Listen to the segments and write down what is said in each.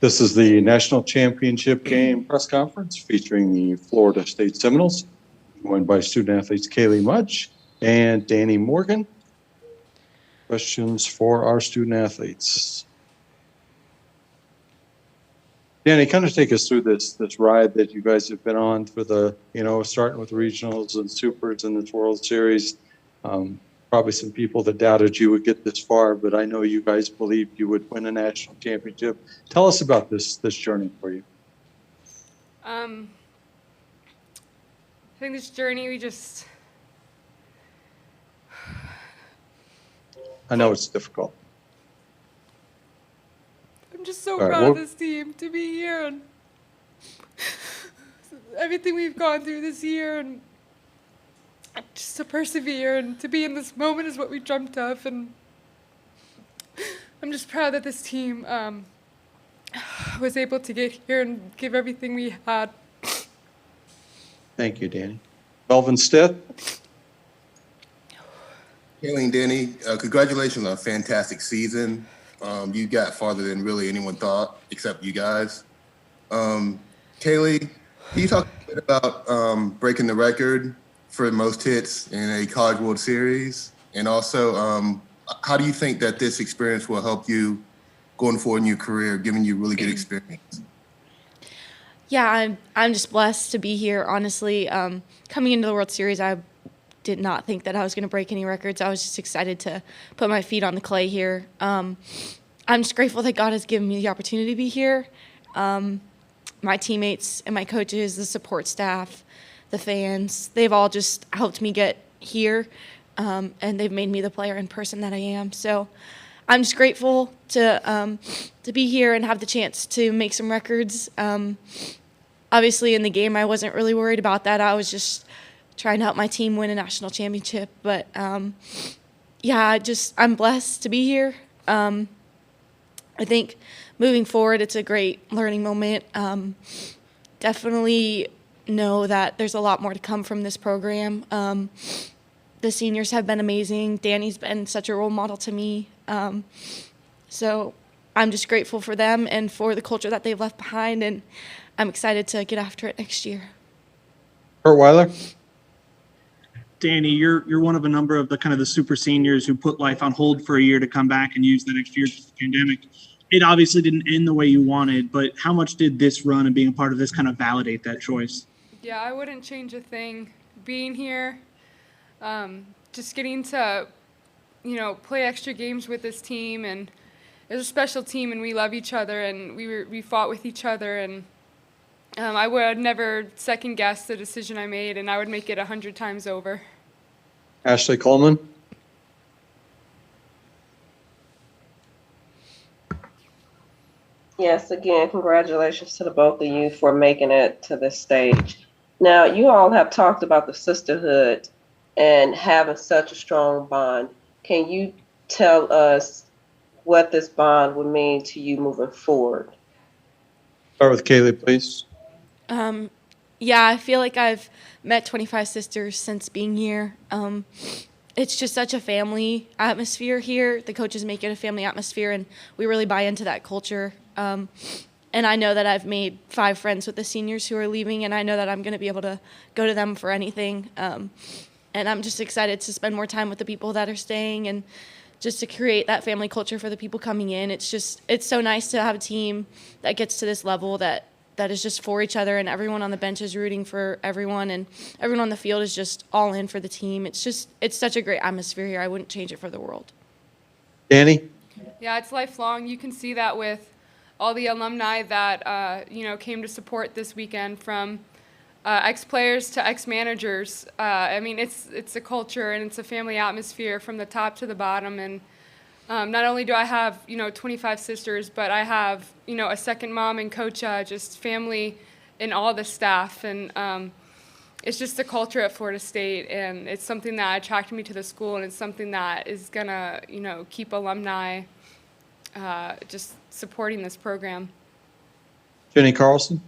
This is the national championship game press conference featuring the Florida State Seminoles, joined by student athletes Kaley Mudge and Dani Morgan. Questions for our student athletes. Dani, kind of take us through this ride that you guys have been on for the, starting with regionals and supers and this World Series. Probably some people that doubted you would get this far, but I know you guys believed you would win a national championship. Tell us about this journey for you. I think this journey, I know it's difficult. I'm just so proud of this team to be here and everything we've gone through this year, and just to persevere and to be in this moment is what we dreamt of. And I'm just proud that this team was able to get here and give everything we had. Thank you, Dani. Melvin Stith. Kaley and Dani, congratulations on a fantastic season. You got farther than really anyone thought, except you guys. Kaley, can you talk a bit about breaking the record for most hits in a College World Series? And also, how do you think that this experience will help you going forward in your career, giving you really good experience? Yeah, I'm just blessed to be here, honestly. Coming into the World Series, I did not think that I was going to break any records. I was just excited to put my feet on the clay here. I'm just grateful that God has given me the opportunity to be here. My teammates and my coaches, the support staff, the fans, they've all just helped me get here, and they've made me the player and person that I am. So I'm just grateful to be here and have the chance to make some records. Obviously, in the game, I wasn't really worried about that. I was just trying to help my team win a national championship. But, I'm blessed to be here. I think moving forward, it's a great learning moment. Definitely know that there's a lot more to come from this program. The seniors have been amazing. Dani's been such a role model to me. So I'm just grateful for them and for the culture that they've left behind, and I'm excited to get after it next year. Kurt Weiler. Dani, you're one of a number of the super seniors who put life on hold for a year to come back and use that extra year for the pandemic. It obviously didn't end the way you wanted, but how much did this run and being a part of this kind of validate that choice? Yeah, I wouldn't change a thing. Being here, just getting to, play extra games with this team, and it's a special team, and we love each other, and we fought with each other, and I would never second guess the decision I made, and I would make it 100 times over. Ashley Coleman. Yes, again, congratulations to the both of you for making it to this stage. Now, you all have talked about the sisterhood and having such a strong bond. Can you tell us what this bond would mean to you moving forward? Start with Kaley, please. I feel like I've met 25 sisters since being here. It's just such a family atmosphere here. The coaches make it a family atmosphere, and we really buy into that culture. And I know that I've made 5 friends with the seniors who are leaving, and I know that I'm going to be able to go to them for anything. And I'm just excited to spend more time with the people that are staying and just to create that family culture for the people coming in. It's so nice to have a team that gets to this level that is just for each other, and everyone on the bench is rooting for everyone, and everyone on the field is just all in for the team. It's such a great atmosphere here. I wouldn't change it for the world. Dani? Yeah, it's lifelong. You can see that with all the alumni that, came to support this weekend, from ex-players to ex-managers. It's a culture, and it's a family atmosphere from the top to the bottom. And not only do I have, 25 sisters, but I have, a second mom and coach, just family and all the staff. And it's just the culture at Florida State, and it's something that attracted me to the school, and it's something that is going to, keep alumni just supporting this program. Jenny Carlson.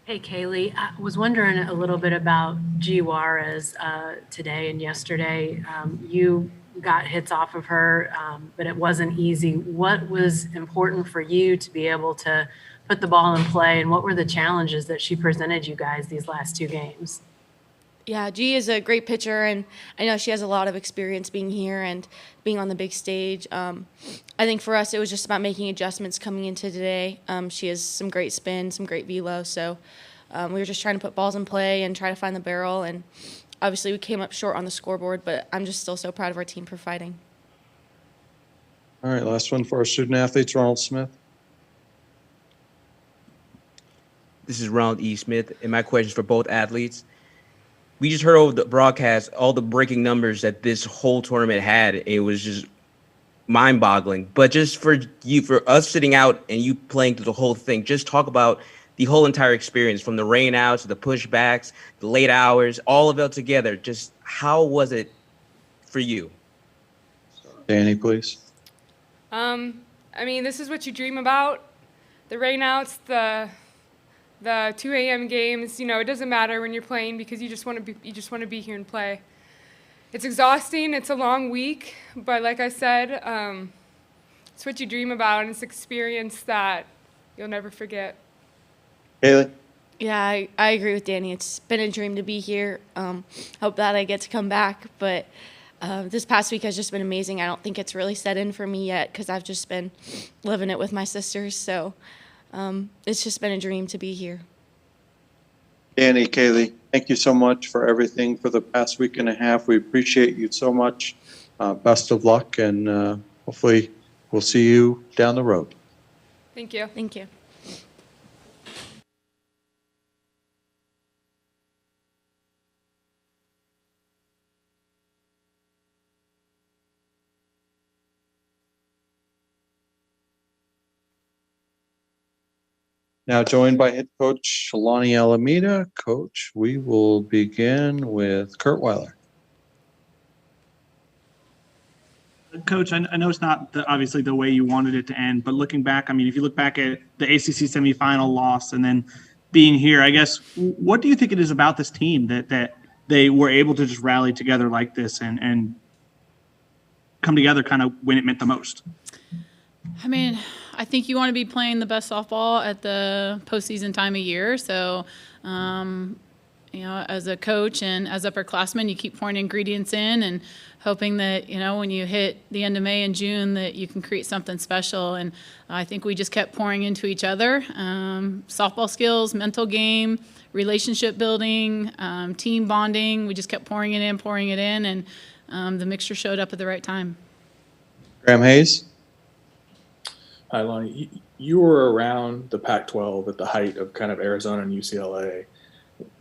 Hey, Kaley. I was wondering a little bit about G. Juarez today and yesterday. You got hits off of her, but it wasn't easy. What was important for you to be able to put the ball in play, and what were the challenges that she presented you guys these last 2 games? Yeah, G is a great pitcher, and I know she has a lot of experience being here and being on the big stage. I think for us, it was just about making adjustments coming into today. She has some great spin, some great velo, so we were just trying to put balls in play and try to find the barrel, and obviously we came up short on the scoreboard, but I'm just still so proud of our team for fighting. All right, last one for our student athletes, Ronald Smith. This is Ronald E. Smith, and my question is for both athletes. We just heard over the broadcast all the breaking numbers that this whole tournament had. It was just mind-boggling. But just for us sitting out and you playing through the whole thing, just talk about the whole entire experience, from the rainouts to the pushbacks, the late hours, all of it together. Just how was it for you? Dani, please. I mean, this is what you dream about. The rainouts, the 2 a.m. games, you know, it doesn't matter when you're playing because you just want to be here and play. It's exhausting. It's a long week, but like I said, it's what you dream about, and it's an experience that you'll never forget. Kaley? Yeah, I agree with Dani. It's been a dream to be here. Hope that I get to come back, but this past week has just been amazing. I don't think it's really set in for me yet because I've just been living it with my sisters, so it's just been a dream to be here. Dani, Kaley, thank you so much for everything for the past week and a half. We appreciate you so much. Best of luck, and hopefully we'll see you down the road. Thank you. Thank you. Now joined by head coach Lonni Alameda. Coach, we will begin with Kurt Weiler. Coach, I know it's not obviously the way you wanted it to end, but looking back, I mean, if you look back at the ACC semifinal loss and then being here, I guess, what do you think it is about this team that they were able to just rally together like this and come together kind of when it meant the most? I mean, I think you want to be playing the best softball at the postseason time of year. So, you know, as a coach and as upperclassmen, you keep pouring ingredients in and hoping that, you know, when you hit the end of May and June that you can create something special. And I think we just kept pouring into each other. Softball skills, mental game, relationship building, team bonding. We just kept pouring it in, and the mixture showed up at the right time. Graham Hayes. Hi, Lonni. You were around the Pac-12 at the height of kind of Arizona and UCLA.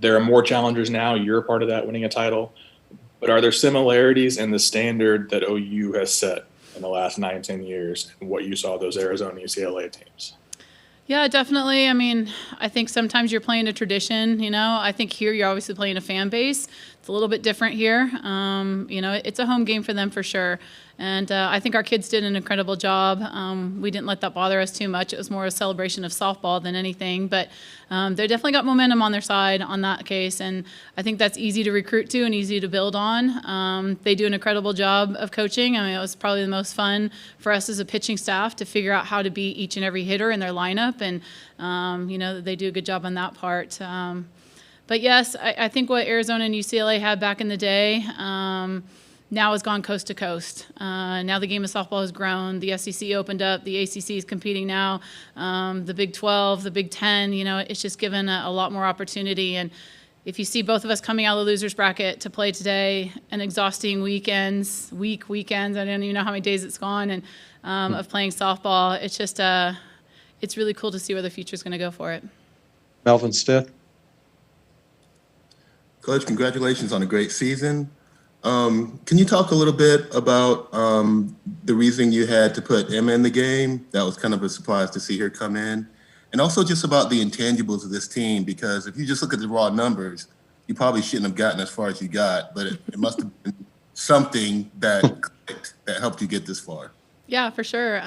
There are more challengers now. You're a part of that, winning a title. But are there similarities in the standard that OU has set in the last 9-10 years and what you saw those Arizona and UCLA teams? Yeah, definitely. I mean, I think sometimes you're playing a tradition, you know. I think here you're obviously playing a fan base. It's a little bit different here. You know, it's a home game for them for sure. And I think our kids did an incredible job. We didn't let that bother us too much. It was more a celebration of softball than anything. But they definitely got momentum on their side on that case. And I think that's easy to recruit to and easy to build on. They do an incredible job of coaching. I mean, it was probably the most fun for us as a pitching staff to figure out how to beat each and every hitter in their lineup. And, you know, they do a good job on that part. But, yes, I think what Arizona and UCLA had back in the day now has gone coast to coast. Now the game of softball has grown. The SEC opened up. The ACC is competing now. The Big 12, the Big 10, you know, it's just given a lot more opportunity. And if you see both of us coming out of the loser's bracket to play today, an exhausting weekends, I don't even know how many days it's gone, and of playing softball, it's just it's really cool to see where the future is going to go for it. Melvin Stith. Coach, congratulations on a great season. Can you talk a little bit about the reason you had to put Emma in the game? That was kind of a surprise to see her come in. And also just about the intangibles of this team, because if you just look at the raw numbers, you probably shouldn't have gotten as far as you got, but it must have been something that clicked that helped you get this far. Yeah, for sure.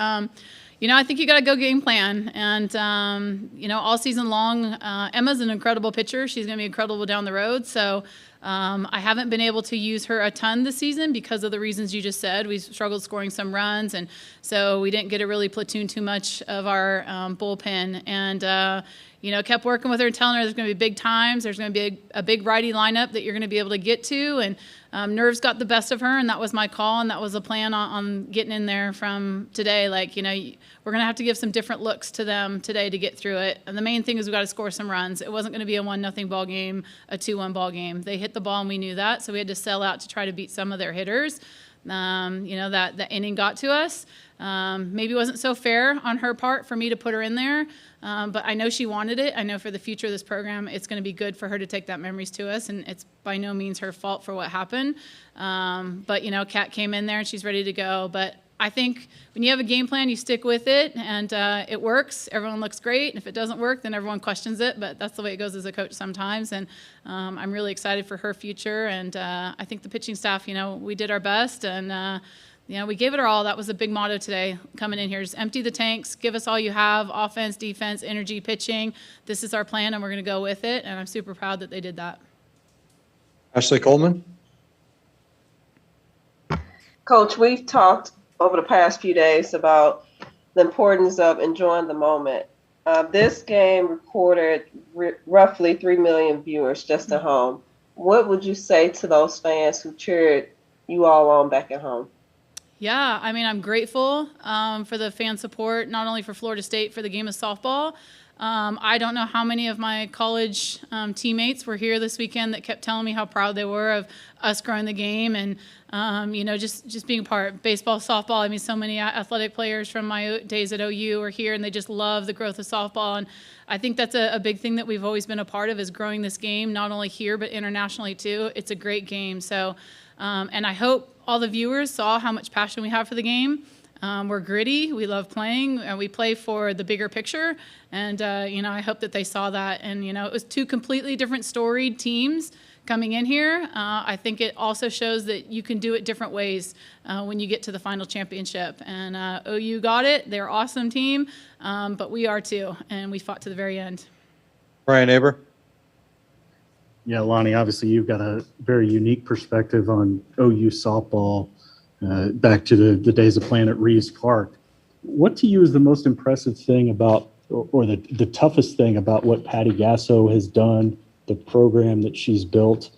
You know, I think you got to go game plan. And, you know, all season long, Emma's an incredible pitcher. She's going to be incredible down the road. So I haven't been able to use her a ton this season because of the reasons you just said. We struggled scoring some runs, and so we didn't get to really platoon too much of our bullpen. And kept working with her and telling her there's going to be big times. There's going to be a big righty lineup that you're going to be able to get to. And nerves got the best of her, and that was my call, and that was the plan on getting in there from today. We're going to have to give some different looks to them today to get through it. And the main thing is we got to score some runs. It wasn't going to be a 1-0 ball game, a 2-1 ball game. They hit the ball, and we knew that, so we had to sell out to try to beat some of their hitters. That inning got to us. Maybe it wasn't so fair on her part for me to put her in there, but I know she wanted it. I know for the future of this program, it's going to be good for her to take that memories to us, and it's by no means her fault for what happened. But Kat came in there, and she's ready to go. But I think when you have a game plan, you stick with it, and it works. Everyone looks great. And if it doesn't work, then everyone questions it. But that's the way it goes as a coach sometimes. And I'm really excited for her future. And I think the pitching staff, we did our best. And, we gave it our all. That was a big motto today coming in here. Just empty the tanks. Give us all you have. Offense, defense, energy, pitching. This is our plan, and we're going to go with it. And I'm super proud that they did that. Ashley Coleman. Coach, we've talked over the past few days about the importance of enjoying the moment. This game recorded roughly 3 million viewers just at home. What would you say to those fans who cheered you all on back at home? Yeah, I'm grateful for the fan support, not only for Florida State for the game of softball. I don't know how many of my college teammates were here this weekend that kept telling me how proud they were of us growing the game and, just being a part. Baseball, softball, so many athletic players from my days at OU are here, and they just love the growth of softball. And I think that's a big thing that we've always been a part of is growing this game, not only here but internationally too. It's a great game. So, and I hope all the viewers saw how much passion we have for the game. We're gritty. We love playing, and we play for the bigger picture. And, I hope that they saw that. And, it was two completely different storied teams coming in here. I think it also shows that you can do it different ways when you get to the final championship. And OU got it. They're an awesome team, but we are too, and we fought to the very end. Brian Aber. Yeah, Lonni, obviously you've got a very unique perspective on OU softball back to the days of playing at Reeves Park. What to you is the most impressive thing about, or the toughest thing about what Patty Gasso has done, the program that she's built,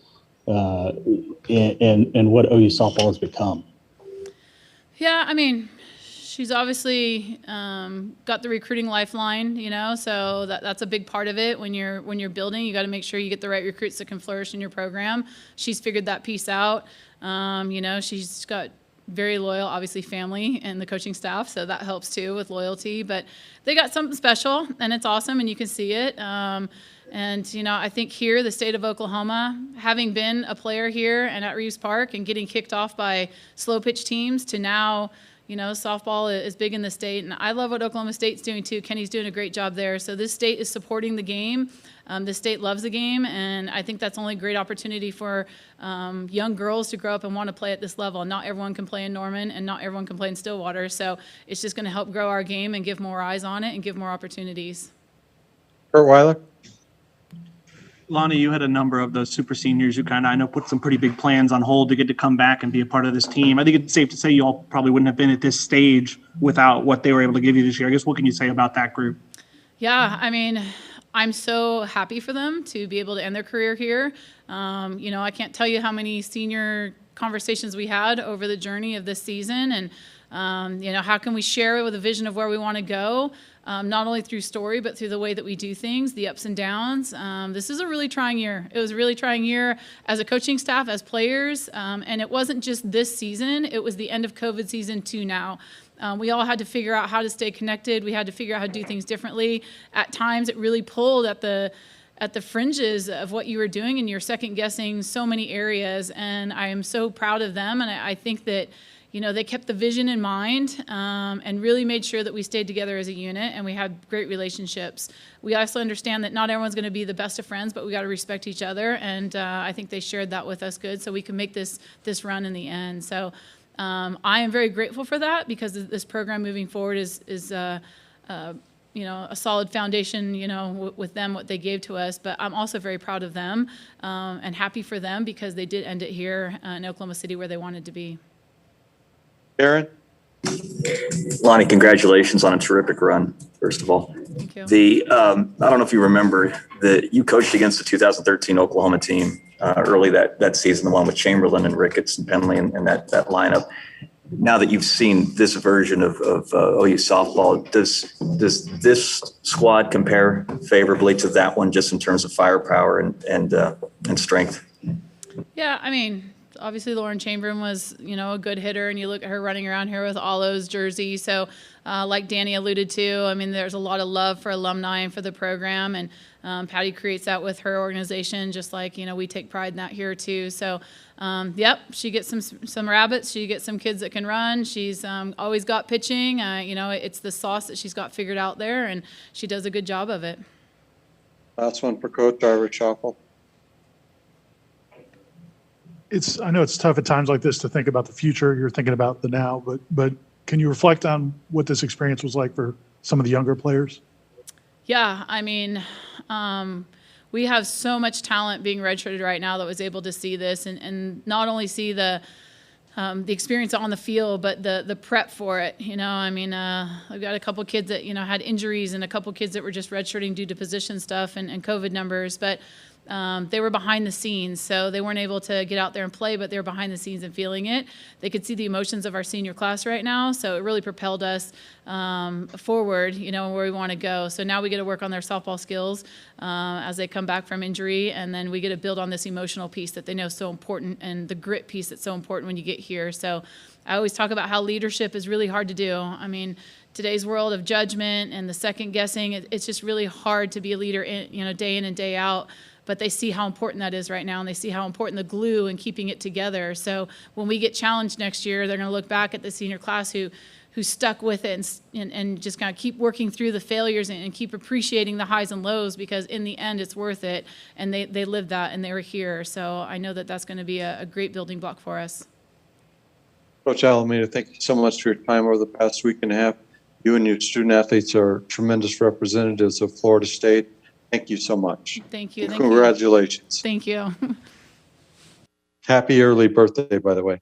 and what OU softball has become? Yeah, she's obviously got the recruiting lifeline, so that's a big part of it. When you're building, you got to make sure you get the right recruits that can flourish in your program. She's figured that piece out. She's got very loyal, obviously, family and the coaching staff, so that helps too with loyalty. But they got something special, and it's awesome, and you can see it. I think here, the state of Oklahoma, having been a player here and at Reeves Park and getting kicked off by slow pitch teams to now, softball is big in the state. And I love what Oklahoma State's doing too. Kenny's doing a great job there. So this state is supporting the game. The state loves the game, and I think that's only a great opportunity for young girls to grow up and want to play at this level. Not everyone can play in Norman, and not everyone can play in Stillwater. So it's just going to help grow our game and give more eyes on it and give more opportunities. Kurt Weiler. Lonni, you had a number of those super seniors who I know put some pretty big plans on hold to get to come back and be a part of this team. I think it's safe to say you all probably wouldn't have been at this stage without what they were able to give you this year. I guess what can you say about that group? Yeah, I'm so happy for them to be able to end their career here. I can't tell you how many senior conversations we had over the journey of this season, and how can we share it with a vision of where we want to go, not only through story but through the way that we do things, the ups and downs. This is a really trying year. It was a really trying year as a coaching staff, as players, and it wasn't just this season. It was the end of COVID season too now. We all had to figure out how to stay connected. We had to figure out how to do things differently. At times, it really pulled at the fringes of what you were doing, and you're second guessing so many areas. And I am so proud of them. And I think that, they kept the vision in mind and really made sure that we stayed together as a unit and we had great relationships. We also understand that not everyone's going to be the best of friends, but we got to respect each other. And I think they shared that with us good, so we can make this run in the end. So I am very grateful for that, because this program moving forward is a solid foundation, with them, what they gave to us. But I'm also very proud of them and happy for them because they did end it here in Oklahoma City where they wanted to be. Aaron? Lonni, congratulations on a terrific run, first of all. Thank you. I don't know if you remember that you coached against the 2013 Oklahoma team early that season, the one with Chamberlain and Ricketts and Penley and that lineup. Now that you've seen this version of OU softball, does this squad compare favorably to that one just in terms of firepower and strength? Yeah, I mean, obviously Lauren Chamberlain was, a good hitter, and you look at her running around here with Olo's jersey. So like Dani alluded to, I mean, there's a lot of love for alumni and for the program, and Patty creates that with her organization, just like, we take pride in that here too. So, yep, she gets some rabbits. She gets some kids that can run. She's always got pitching. It's the sauce that she's got figured out there, and she does a good job of it. Last one for Coach Ira Schaffel. I know it's tough at times like this to think about the future. You're thinking about the now, but can you reflect on what this experience was like for some of the younger players? Yeah, I mean, we have so much talent being redshirted right now that was able to see this and not only see the experience on the field, but the prep for it. I mean, I've got a couple kids that, had injuries and a couple kids that were just redshirting due to position stuff and COVID numbers, but they were behind the scenes, so they weren't able to get out there and play, but they were behind the scenes and feeling it. They could see the emotions of our senior class right now, so it really propelled us forward, where we want to go. So now we get to work on their softball skills as they come back from injury, and then we get to build on this emotional piece that they know is so important and the grit piece that's so important when you get here. So I always talk about how leadership is really hard to do. I mean, today's world of judgment and the second guessing, it's just really hard to be a leader day in and day out. But they see how important that is right now, and they see how important the glue and keeping it together. So when we get challenged next year, they're going to look back at the senior class who stuck with it and just kind of keep working through the failures and keep appreciating the highs and lows, because in the end it's worth it, and they lived that and they were here. So I know that that's going to be a great building block for us. Coach Alameda, thank you so much for your time over the past week and a half. You and your student athletes are tremendous representatives of Florida State. Thank you so much. Thank you. Congratulations. Thank you. Happy early birthday, by the way.